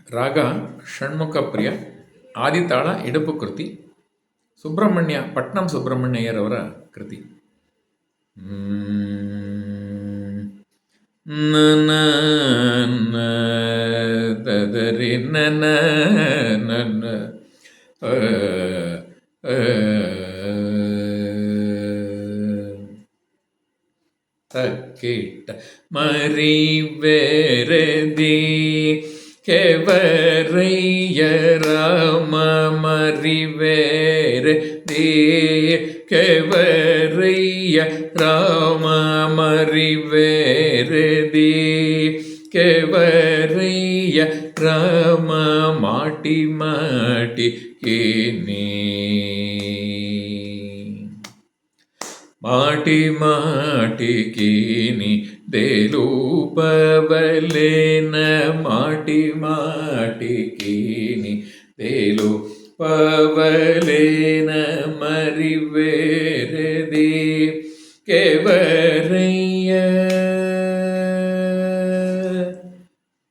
ರಾಗ ಷಣ್ಮುಖ ಪ್ರಿಯ, ಆದಿತಾಳ ಇಡುಪು ಕೃತಿ, ಪಟ್ನಂ ಸುಬ್ರಹ್ಮಣ್ಯಯ್ಯರವರ ಕೃತಿ. ನನ ದದರಿ ನನ ನನ ತಕ್ಕಿಟ್ಟ ಮರಿ ಬೇರೆದಿ ಕೆವರಯ್ಯ ರಾಮ ಮರಿ ಬೇರೆದಿ ಕೆವರಯ್ಯ ರಾಮ ಮರಿ ಬೇರೆದಿ ಕೆವರಯ್ಯ ರಾಮ ಮಾಟಿ ಮಾಟಿ ಕೇನಿ మాటి మాటికిని దేలుపవలేన మాటి మాటికిని దేలుపవలేన మరి వేరది కెవరయ్య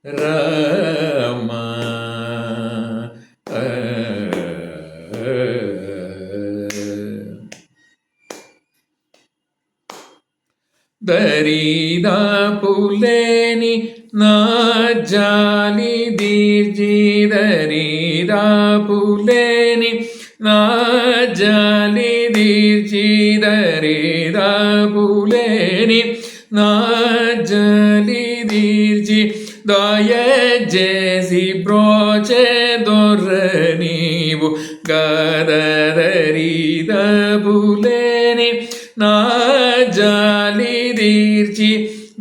రామ దరిదా పులేని నా జాలి దీర్జి దరిదా పులేని నా జాలి దీర్జి దరిదా పులేని నా జాలి దీర్జి దయచేసి బ్రోచే దొర నీవు గదరిదా పులేని నా జాలి దీర్చి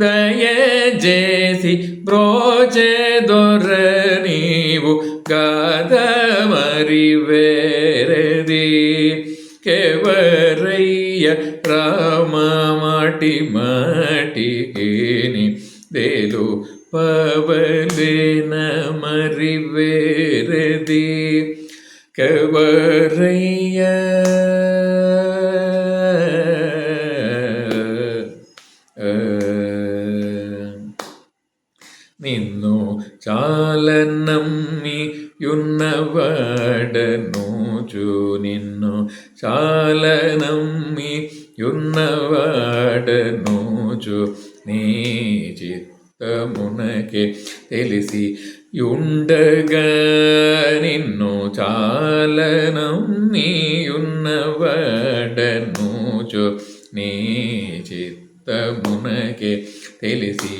దయచేసి బ్రోచే దొర నీవు గద మరి వేరది కెవరయ్య రామ మాటి మాటికేని దేలు పవలేన మరి వేరది కెవరయ్య నిన్ను చాలా నమ్మియున్నవాడనోచు నిన్ను చాలా నమ్మియున్నవాడనోచు నీ చిత్తమునకే తెలిసి ఉండగా నిన్ను చాలా నమ్మియున్నవాడనోచు నీ చిత్తమునకే తెలిసి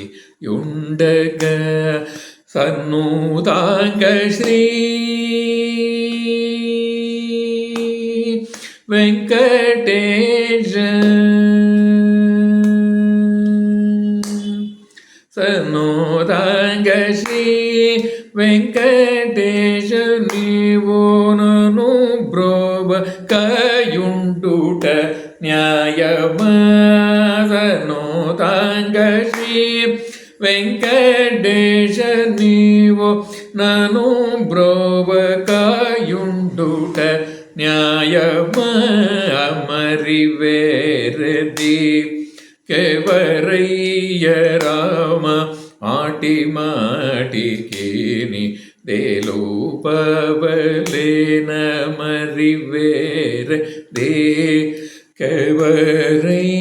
ఉండగా సన్నుతాంగ శ్రీ వెంకటేశ సన్నుతాంగ శ్రీ వెంకటేశ నీవు నను బ్రోవ కయుండుట న్యాయమా సన్నుతాంగ శ్రీ వెంకటేశ నీవు నను బ్రోవకాయుండుట న్యాయమా మరి వేరది కెవరయ్య రామ మాటి మాటికేని దేలుపవలేన మరి వేరది కెవరయ్య